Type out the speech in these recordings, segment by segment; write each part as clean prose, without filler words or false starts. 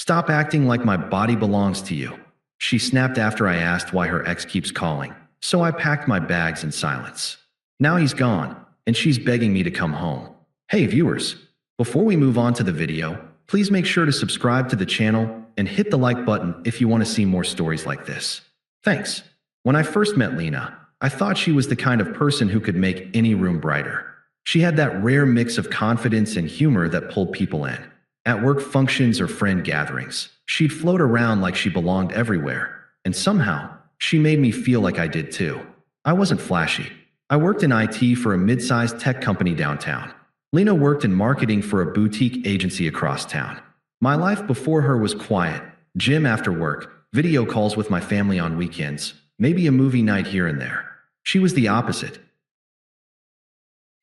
Stop acting like my body belongs to you. She snapped after I asked why her ex keeps calling, so I packed my bags in silence. Now he's gone, and she's begging me to come home. Hey viewers, before we move on to the video, please make sure to subscribe to the channel and hit the like button if you want to see more stories like this. Thanks. When I first met Lena, I thought she was the kind of person who could make any room brighter. She had that rare mix of confidence and humor that pulled people in. At work functions or friend gatherings, she'd float around like she belonged everywhere, and somehow, she made me feel like I did too. I wasn't flashy. I worked in IT for a mid-sized tech company downtown. Lena worked in marketing for a boutique agency across town. My life before her was quiet, gym after work, video calls with my family on weekends, maybe a movie night here and there. She was the opposite.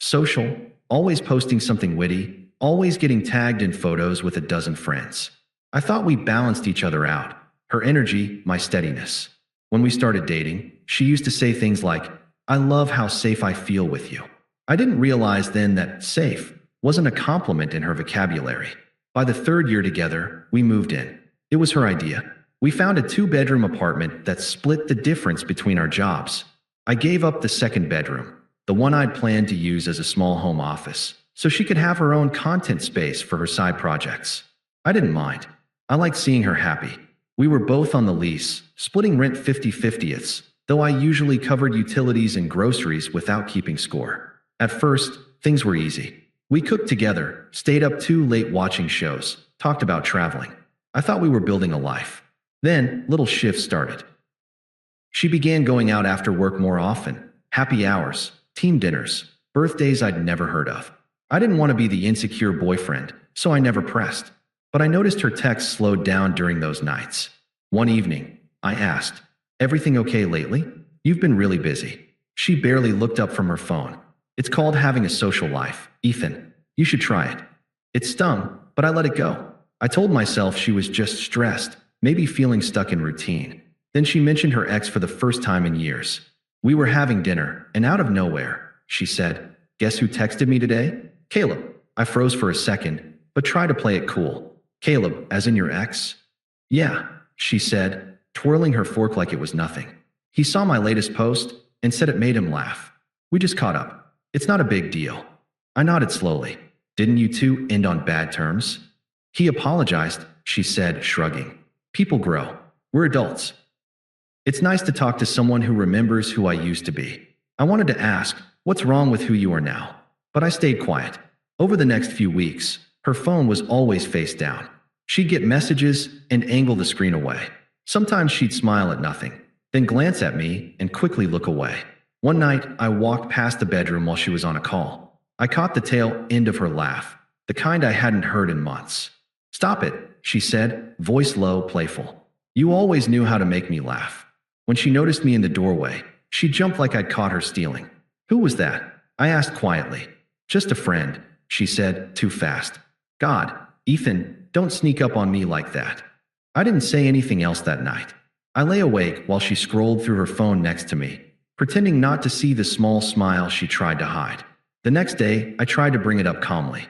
Social, always posting something witty, always getting tagged in photos with a dozen friends. I thought we balanced each other out. Her energy, my steadiness. When we started dating, she used to say things like, "I love how safe I feel with you." I didn't realize then that safe wasn't a compliment in her vocabulary. By the third year together, we moved in. It was her idea. We found a 2-bedroom apartment that split the difference between our jobs. I gave up the second bedroom, the one I'd planned to use as a small home office, so she could have her own content space for her side projects. I didn't mind. I liked seeing her happy. We were both on the lease, splitting rent 50-50ths, though I usually covered utilities and groceries without keeping score. At first, things were easy. We cooked together, stayed up too late watching shows, talked about traveling. I thought we were building a life. Then, little shifts started. She began going out after work more often, happy hours, team dinners, birthdays I'd never heard of. I didn't want to be the insecure boyfriend, so I never pressed. But I noticed her texts slowed down during those nights. One evening, I asked, "Everything okay lately? You've been really busy." She barely looked up from her phone. "It's called having a social life, Ethan. You should try it." It stung, but I let it go. I told myself she was just stressed, maybe feeling stuck in routine. Then she mentioned her ex for the first time in years. We were having dinner, and out of nowhere, she said, "Guess who texted me today? Caleb." I froze for a second, but tried to play it cool. "Caleb, as in your ex?" "Yeah," she said, twirling her fork like it was nothing. "He saw my latest post and said it made him laugh. We just caught up. It's not a big deal." I nodded slowly. "Didn't you two end on bad terms?" "He apologized," she said, shrugging. "People grow. We're adults." It's nice to talk to someone who remembers who I used to be. I wanted to ask, "What's wrong with who you are now?" But I stayed quiet. Over the next few weeks, her phone was always face down. She'd get messages and angle the screen away. Sometimes she'd smile at nothing, then glance at me and quickly look away. One night, I walked past the bedroom while she was on a call. I caught the tail end of her laugh, the kind I hadn't heard in months. "Stop it," she said, voice low, playful. "You always knew how to make me laugh." When she noticed me in the doorway, she jumped like I'd caught her stealing. "Who was that?" I asked quietly. "Just a friend," she said, too fast. "God, Ethan, don't sneak up on me like that." I didn't say anything else that night. I lay awake while she scrolled through her phone next to me, pretending not to see the small smile she tried to hide. The next day, I tried to bring it up calmly.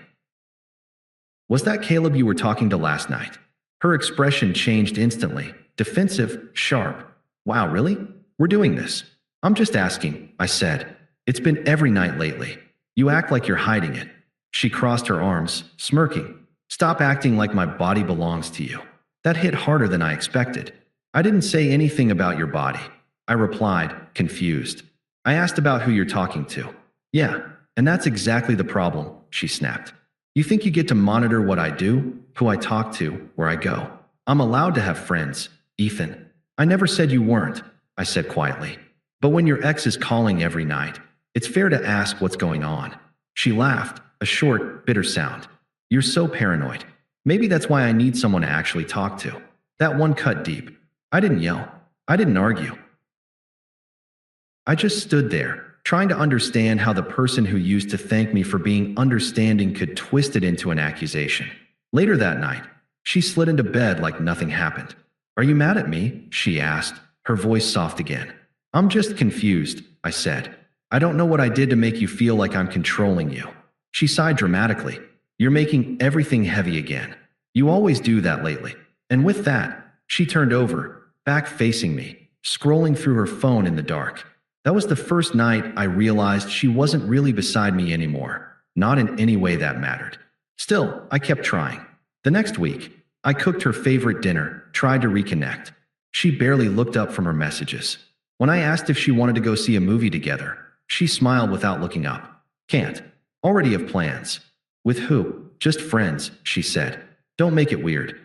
"Was that Caleb you were talking to last night?" Her expression changed instantly, defensive, sharp. "Wow, really? We're doing this." "I'm just asking," I said. "It's been every night lately. You act like you're hiding it." She crossed her arms, smirking. "Stop acting like my body belongs to you." That hit harder than I expected. "I didn't say anything about your body," I replied, confused. "I asked about who you're talking to." "Yeah, and that's exactly the problem," she snapped. "You think you get to monitor what I do, who I talk to, where I go. I'm allowed to have friends, Ethan." "I never said you weren't," I said quietly. "But when your ex is calling every night, it's fair to ask what's going on." She laughed, a short, bitter sound. "You're so paranoid. Maybe that's why I need someone to actually talk to." That one cut deep. I didn't yell. I didn't argue. I just stood there, trying to understand how the person who used to thank me for being understanding could twist it into an accusation. Later that night, she slid into bed like nothing happened. "Are you mad at me?" she asked, her voice soft again. "I'm just confused," I said. "I don't know what I did to make you feel like I'm controlling you." She sighed dramatically. "You're making everything heavy again. You always do that lately." And with that, she turned over, back facing me, scrolling through her phone in the dark. That was the first night I realized she wasn't really beside me anymore, not in any way that mattered. Still, I kept trying. The next week, I cooked her favorite dinner, tried to reconnect. She barely looked up from her messages. When I asked if she wanted to go see a movie together, she smiled without looking up. Can't. Already have plans. With who? Just friends, she said. Don't make it weird.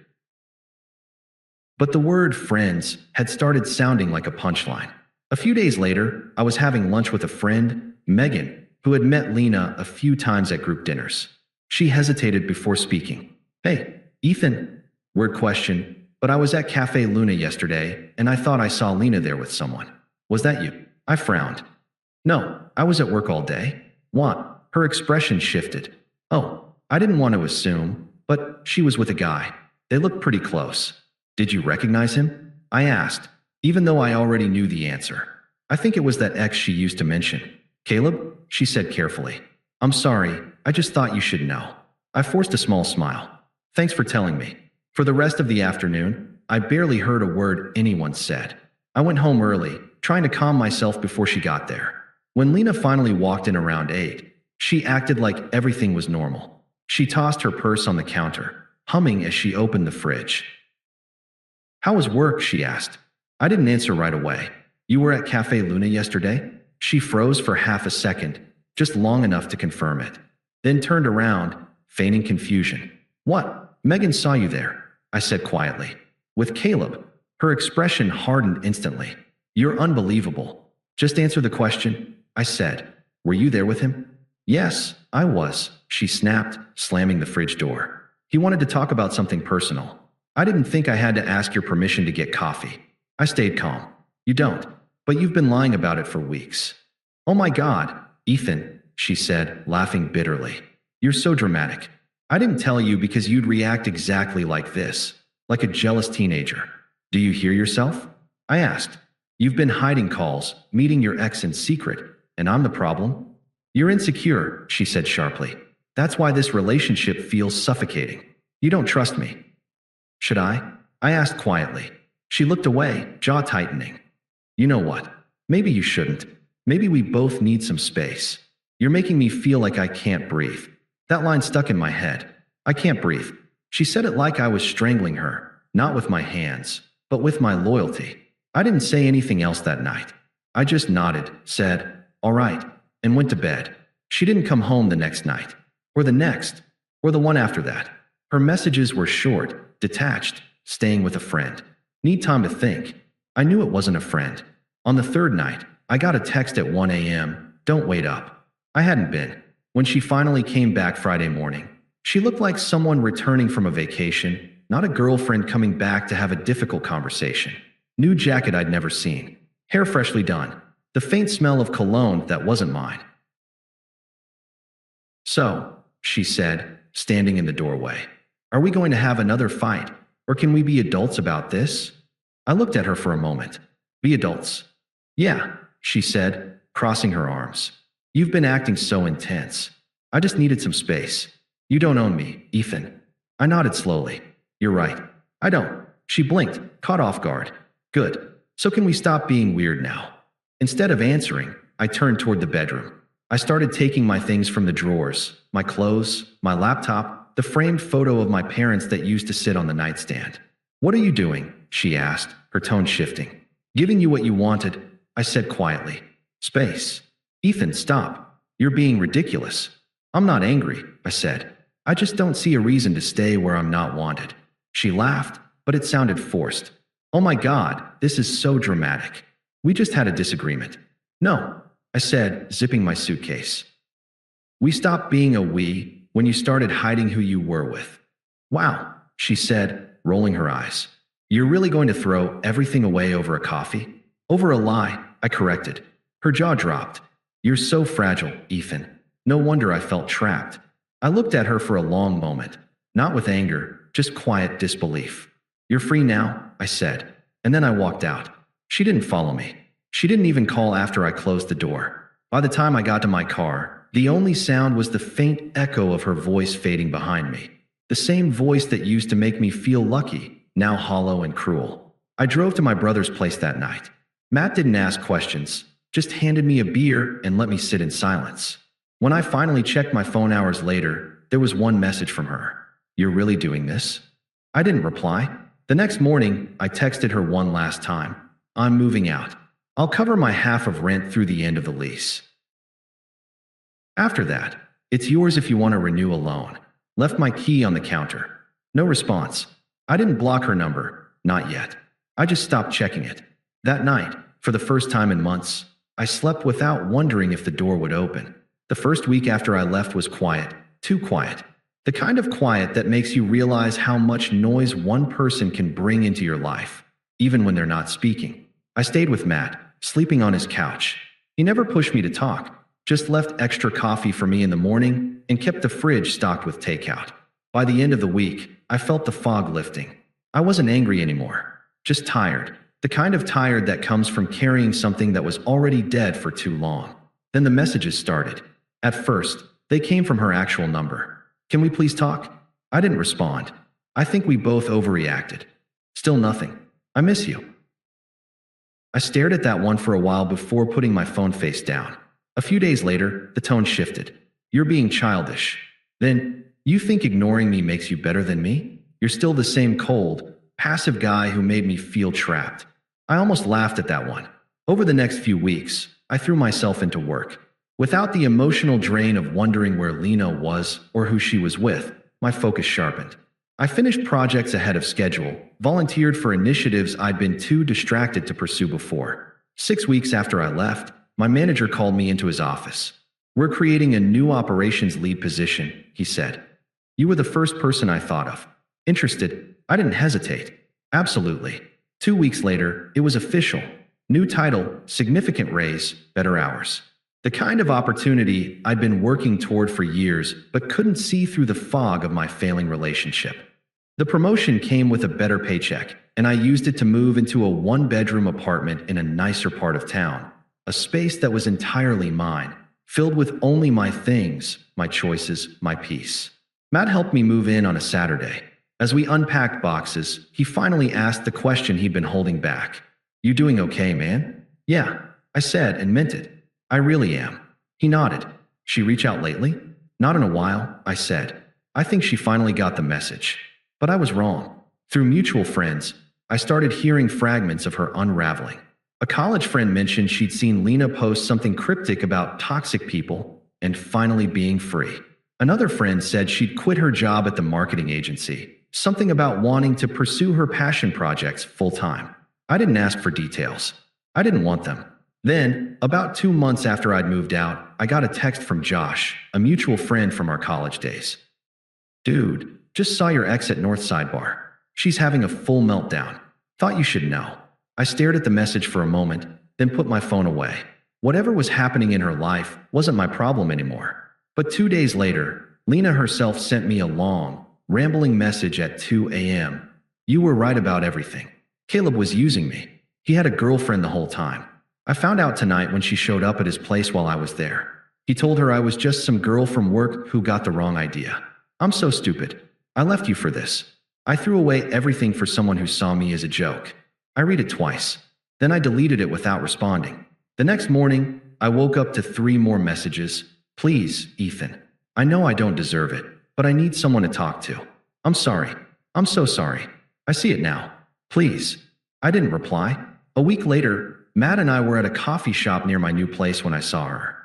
But the word friends had started sounding like a punchline. A few days later, I was having lunch with a friend, Megan, who had met Lena a few times at group dinners. She hesitated before speaking. Hey, Ethan. Weird question, but I was at Cafe Luna yesterday, and I thought I saw Lena there with someone. Was that you? I frowned. No, I was at work all day. What? Her expression shifted. Oh, I didn't want to assume, but she was with a guy. They looked pretty close. Did you recognize him? I asked, even though I already knew the answer. I think it was that ex she used to mention. Caleb, she said carefully. I'm sorry, I just thought you should know. I forced a small smile. Thanks for telling me. For the rest of the afternoon, I barely heard a word anyone said. I went home early, trying to calm myself before she got there. When Lena finally walked in around 8, she acted like everything was normal. She tossed her purse on the counter, humming as she opened the fridge. How was work? She asked. I didn't answer right away. You were at Cafe Luna yesterday? She froze for half a second, just long enough to confirm it. Then turned around, feigning confusion. What? Megan saw you there, I said quietly. With Caleb. Her expression hardened instantly. You're unbelievable. Just answer the question, I said. Were you there with him? Yes, I was, she snapped, slamming the fridge door. He wanted to talk about something personal. I didn't think I had to ask your permission to get coffee. I stayed calm. You don't, but you've been lying about it for weeks. Oh my God, Ethan, she said, laughing bitterly. You're so dramatic. I didn't tell you because you'd react exactly like this, like a jealous teenager. Do you hear yourself? I asked. You've been hiding calls, meeting your ex in secret, and I'm the problem? You're insecure, she said sharply. That's why this relationship feels suffocating. You don't trust me. Should I? I asked quietly. She looked away, jaw tightening. You know what? Maybe you shouldn't. Maybe we both need some space. You're making me feel like I can't breathe. That line stuck in my head. I can't breathe. She said it like I was strangling her, not with my hands, but with my loyalty. I didn't say anything else that night. I just nodded, said, all right, and went to bed. She didn't come home the next night, or the next, or the one after that. Her messages were short, detached, staying with a friend. Need time to think. I knew it wasn't a friend. On the third night, I got a text at 1 a.m., don't wait up. I hadn't been. When she finally came back Friday morning, she looked like someone returning from a vacation, not a girlfriend coming back to have a difficult conversation. New jacket I'd never seen. Hair freshly done. The faint smell of cologne that wasn't mine. So, she said, standing in the doorway, are we going to have another fight, or can we be adults about this? I looked at her for a moment. Be adults. Yeah, she said, crossing her arms. You've been acting so intense. I just needed some space. You don't own me, Ethan. I nodded slowly. You're right. I don't. She blinked, caught off guard. Good. So can we stop being weird now? Instead of answering, I turned toward the bedroom. I started taking my things from the drawers, my clothes, my laptop, the framed photo of my parents that used to sit on the nightstand. What are you doing? She asked, her tone shifting. Giving you what you wanted, I said quietly. Space. Ethan, stop. You're being ridiculous. I'm not angry, I said. I just don't see a reason to stay where I'm not wanted. She laughed, but it sounded forced. Oh my God, this is so dramatic. We just had a disagreement. No, I said, zipping my suitcase. We stopped being a we when you started hiding who you were with. Wow, she said, rolling her eyes. You're really going to throw everything away over a coffee? Over a lie, I corrected. Her jaw dropped. You're so fragile, Ethan. No wonder I felt trapped. I looked at her for a long moment, not with anger, just quiet disbelief. You're free now, I said, and then I walked out. She didn't follow me. She didn't even call after I closed the door. By the time I got to my car, the only sound was the faint echo of her voice fading behind me. The same voice that used to make me feel lucky, now hollow and cruel. I drove to my brother's place that night. Matt didn't ask questions, just handed me a beer and let me sit in silence. When I finally checked my phone hours later, there was one message from her. "You're really doing this?" I didn't reply. The next morning, I texted her one last time. "I'm moving out. I'll cover my half of rent through the end of the lease. After that, it's yours if you want to renew a loan." Left my key on the counter. No response. I didn't block her number. Not yet. I just stopped checking it. That night, for the first time in months, I slept without wondering if the door would open. The first week after I left was quiet. Too quiet. The kind of quiet that makes you realize how much noise one person can bring into your life, even when they're not speaking. I stayed with Matt, sleeping on his couch. He never pushed me to talk, just left extra coffee for me in the morning and kept the fridge stocked with takeout. By the end of the week, I felt the fog lifting. I wasn't angry anymore, just tired. The kind of tired that comes from carrying something that was already dead for too long. Then the messages started. At first, they came from her actual number. "Can we please talk?" I didn't respond. I think we both overreacted. Still nothing. "I miss you." I stared at that one for a while before putting my phone face down. A few days later, the tone shifted. "You're being childish." Then, "You think ignoring me makes you better than me? You're still the same cold, passive guy who made me feel trapped." I almost laughed at that one. Over the next few weeks, I threw myself into work. Without the emotional drain of wondering where Lena was or who she was with, my focus sharpened. I finished projects ahead of schedule, volunteered for initiatives I'd been too distracted to pursue before. 6 weeks after I left, my manager called me into his office. "We're creating a new operations lead position," he said. "You were the first person I thought of." Interested? I didn't hesitate. "Absolutely." 2 weeks later, it was official. New title, significant raise, better hours. The kind of opportunity I'd been working toward for years but couldn't see through the fog of my failing relationship. The promotion came with a better paycheck, and I used it to move into a one-bedroom apartment in a nicer part of town, a space that was entirely mine, filled with only my things, my choices, my peace. Matt helped me move in on a Saturday. As we unpacked boxes, he finally asked the question he'd been holding back. "You doing okay, man?" "Yeah," I said and meant it. "I really am." He nodded. "She reach out lately?" "Not in a while," I said. I think she finally got the message. But I was wrong. Through mutual friends, I started hearing fragments of her unraveling. A college friend mentioned she'd seen Lena post something cryptic about toxic people and finally being free. Another friend said she'd quit her job at the marketing agency, something about wanting to pursue her passion projects full-time. I didn't ask for details. I didn't want them. Then, about 2 months after I'd moved out, I got a text from Josh, a mutual friend from our college days. "Dude, just saw your ex at North Sidebar. She's having a full meltdown. Thought you should know." I stared at the message for a moment, then put my phone away. Whatever was happening in her life wasn't my problem anymore. But 2 days later, Lena herself sent me a long, rambling message at 2 a.m. "You were right about everything. Caleb was using me. He had a girlfriend the whole time. I found out tonight when she showed up at his place while I was there. He told her I was just some girl from work who got the wrong idea. I'm so stupid. I left you for this. I threw away everything for someone who saw me as a joke." I read it twice. Then I deleted it without responding. The next morning, I woke up to 3 more messages. "Please, Ethan. I know I don't deserve it, but I need someone to talk to. I'm sorry. I'm so sorry. I see it now. Please." I didn't reply. A week later, Matt and I were at a coffee shop near my new place when I saw her.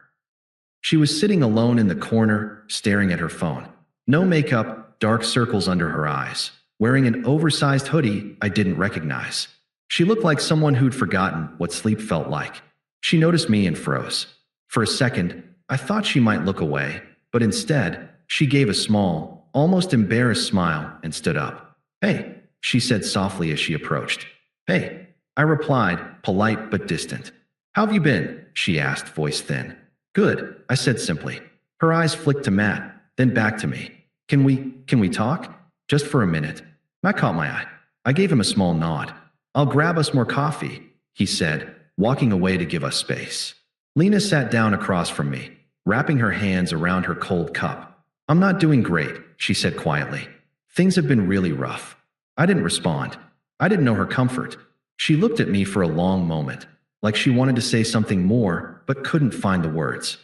She was sitting alone in the corner, staring at her phone. No makeup, dark circles under her eyes, wearing an oversized hoodie I didn't recognize. She looked like someone who'd forgotten what sleep felt like. She noticed me and froze. For a second, I thought she might look away, but instead, she gave a small, almost embarrassed smile and stood up. "Hey," she said softly as she approached. "Hey," I replied, polite but distant. "How have you been?" she asked, voice thin. "Good," I said simply. Her eyes flicked to Matt, then back to me. Can we talk? Just for a minute." Matt caught my eye. I gave him a small nod. "I'll grab us more coffee," he said, walking away to give us space. Lena sat down across from me, wrapping her hands around her cold cup. "I'm not doing great," she said quietly. "Things have been really rough." I didn't respond. I didn't know her comfort. She looked at me for a long moment, like she wanted to say something more, but couldn't find the words.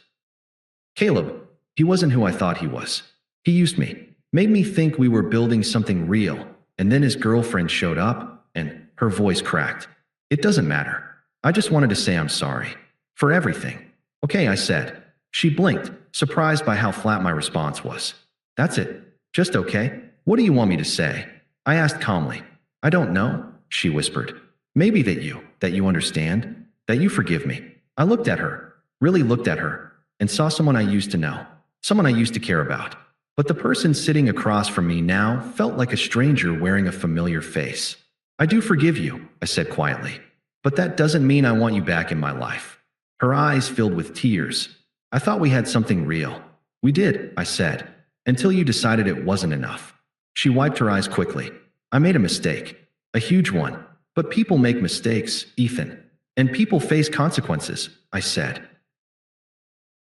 Caleb, he wasn't who I thought he was. He used me, made me think we were building something real, and then his girlfriend showed up, and her voice cracked. It doesn't matter. I just wanted to say I'm sorry. For everything. Okay, I said. She blinked, surprised by how flat my response was. That's it. Just okay? What do you want me to say? I asked calmly. I don't know, she whispered. Maybe that you understand, that you forgive me. I looked at her, really looked at her, and saw someone I used to know, someone I used to care about. But the person sitting across from me now felt like a stranger wearing a familiar face. I do forgive you, I said quietly. But that doesn't mean I want you back in my life. Her eyes filled with tears. I thought we had something real. We did, I said, until you decided it wasn't enough. She wiped her eyes quickly. I made a mistake. A huge one. But people make mistakes, Ethan. And people face consequences, I said.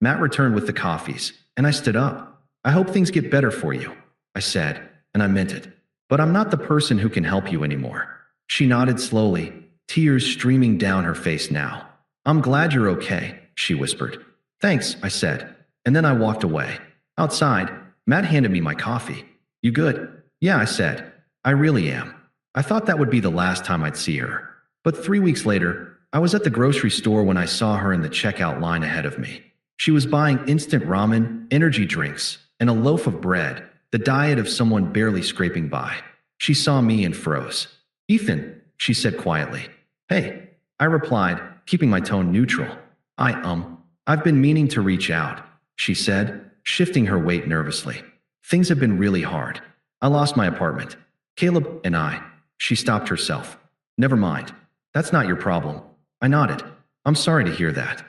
Matt returned with the coffees, and I stood up. I hope things get better for you, I said, and I meant it. But I'm not the person who can help you anymore. She nodded slowly, tears streaming down her face now. I'm glad you're okay, she whispered. Thanks, I said, and then I walked away. Outside, Matt handed me my coffee. You good? Yeah, I said. I really am. I thought that would be the last time I'd see her. But 3 weeks later, I was at the grocery store when I saw her in the checkout line ahead of me. She was buying instant ramen, energy drinks, and a loaf of bread, the diet of someone barely scraping by. She saw me and froze. Ethan, she said quietly. Hey, I replied, keeping my tone neutral. I've been meaning to reach out, she said, shifting her weight nervously. Things have been really hard. I lost my apartment. Caleb and I. She stopped herself. Never mind. That's not your problem. I nodded. I'm sorry to hear that.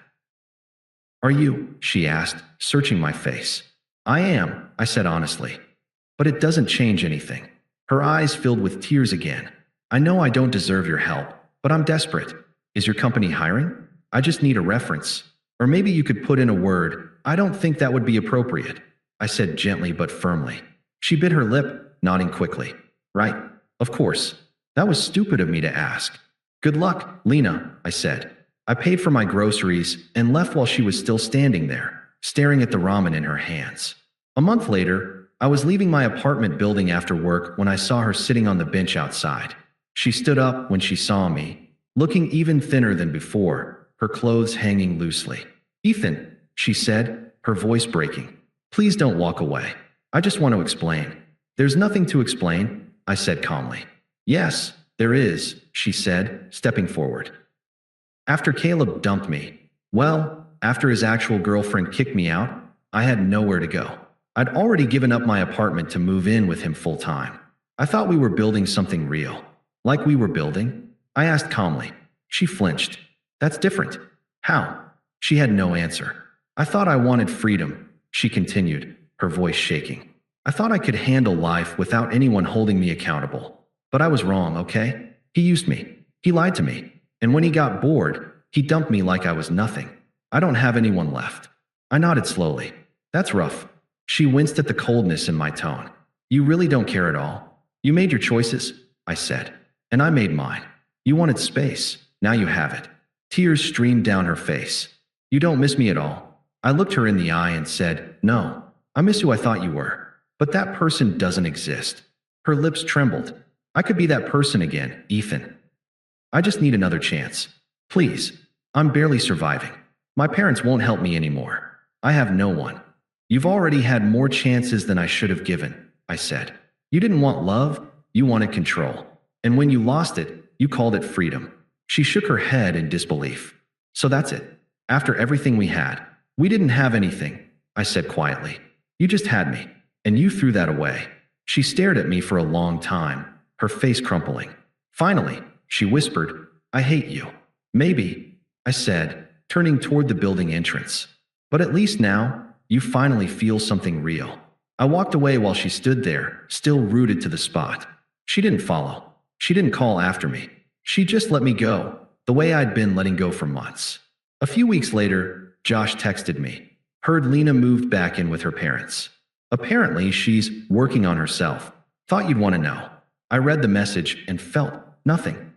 Are you? She asked, searching my face. I am, I said honestly. But it doesn't change anything. Her eyes filled with tears again. I know I don't deserve your help, but I'm desperate. Is your company hiring? I just need a reference. Or maybe you could put in a word. I don't think that would be appropriate, I said gently but firmly. She bit her lip, nodding quickly. Right, of course. That was stupid of me to ask. Good luck, Lena, I said. I paid for my groceries and left while she was still standing there, staring at the ramen in her hands. A month later, I was leaving my apartment building after work when I saw her sitting on the bench outside. She stood up when she saw me, looking even thinner than before, her clothes hanging loosely. Ethan, she said, her voice breaking. Please don't walk away. I just want to explain. There's nothing to explain, I said calmly. Yes, there is, she said, stepping forward. After Caleb dumped me, after his actual girlfriend kicked me out, I had nowhere to go. I'd already given up my apartment to move in with him full time. I thought we were building something real. Like we were building? I asked calmly. She flinched. That's different. How? She had no answer. I thought I wanted freedom, she continued, her voice shaking. I thought I could handle life without anyone holding me accountable. But I was wrong, okay? He used me. He lied to me. And when he got bored, he dumped me like I was nothing. I don't have anyone left. I nodded slowly. That's rough. She winced at the coldness in my tone. You really don't care at all? You made your choices, I said. And I made mine. You wanted space. Now you have it. Tears streamed down her face. You don't miss me at all. I looked her in the eye and said, no, I miss who I thought you were. But that person doesn't exist. Her lips trembled. I could be that person again, Ethan. I just need another chance. Please. I'm barely surviving. My parents won't help me anymore. I have no one. You've already had more chances than I should have given, I said. You didn't want love, you wanted control. And when you lost it, you called it freedom. She shook her head in disbelief. So that's it. After everything we had, we didn't have anything, I said quietly. You just had me, and you threw that away. She stared at me for a long time, her face crumpling. Finally, she whispered, I hate you. Maybe, I said, turning toward the building entrance. But at least now, you finally feel something real. I walked away while she stood there, still rooted to the spot. She didn't follow. She didn't call after me. She just let me go, the way I'd been letting go for months. A few weeks later, Josh texted me. Heard Lena moved back in with her parents. Apparently, she's working on herself. Thought you'd want to know. I read the message and felt nothing.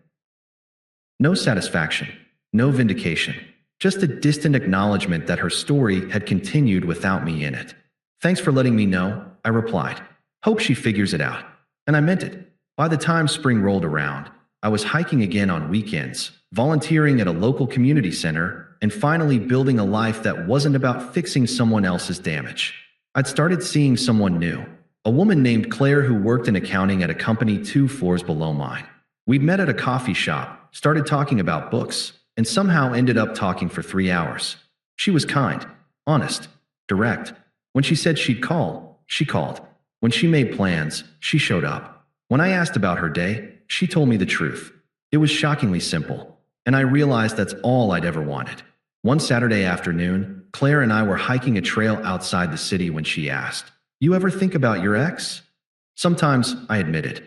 No satisfaction, no vindication, just a distant acknowledgement that her story had continued without me in it. Thanks for letting me know, I replied. Hope she figures it out. And I meant it. By the time spring rolled around, I was hiking again on weekends, volunteering at a local community center, and finally building a life that wasn't about fixing someone else's damage. I'd started seeing someone new, a woman named Claire who worked in accounting at a company 2 floors below mine. We'd met at a coffee shop, started talking about books, and somehow ended up talking for 3 hours. She was kind, honest, direct. When she said she'd call, she called. When she made plans, she showed up. When I asked about her day, she told me the truth. It was shockingly simple, and I realized that's all I'd ever wanted. One Saturday afternoon, Claire and I were hiking a trail outside the city when she asked, "You ever think about your ex?" Sometimes, I admitted.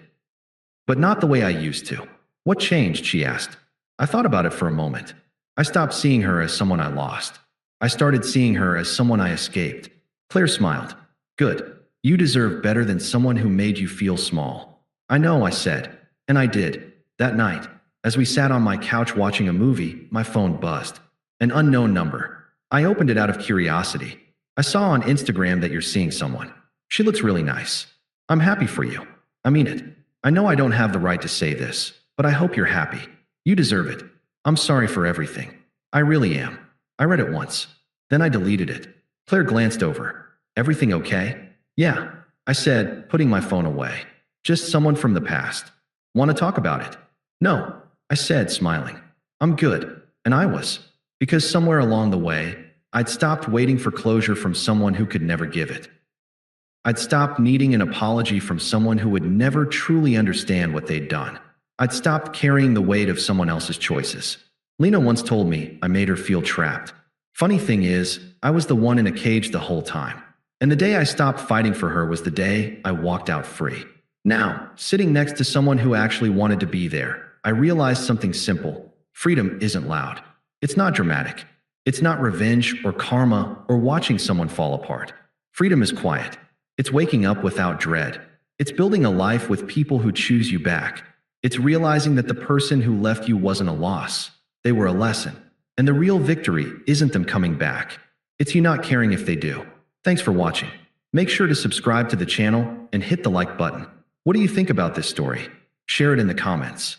But not the way I used to. What changed, she asked. I thought about it for a moment. I stopped seeing her as someone I lost. I started seeing her as someone I escaped. Claire smiled. Good. You deserve better than someone who made you feel small. I know, I said. And I did. That night, as we sat on my couch watching a movie, my phone buzzed. An unknown number. I opened it out of curiosity. I saw on Instagram that you're seeing someone. She looks really nice. I'm happy for you. I mean it. I know I don't have the right to say this, but I hope you're happy. You deserve it. I'm sorry for everything. I really am. I read it once. Then I deleted it. Claire glanced over. Everything okay? Yeah, I said, putting my phone away. Just someone from the past. Want to talk about it? No, I said, smiling. I'm good. And I was. Because somewhere along the way, I'd stopped waiting for closure from someone who could never give it. I'd stopped needing an apology from someone who would never truly understand what they'd done. I'd stopped carrying the weight of someone else's choices. Lena once told me I made her feel trapped. Funny thing is, I was the one in a cage the whole time. And the day I stopped fighting for her was the day I walked out free. Now, sitting next to someone who actually wanted to be there, I realized something simple. Freedom isn't loud. It's not dramatic. It's not revenge or karma or watching someone fall apart. Freedom is quiet. It's waking up without dread. It's building a life with people who choose you back. It's realizing that the person who left you wasn't a loss. They were a lesson. And the real victory isn't them coming back. It's you not caring if they do. Thanks for watching. Make sure to subscribe to the channel and hit the like button. What do you think about this story? Share it in the comments.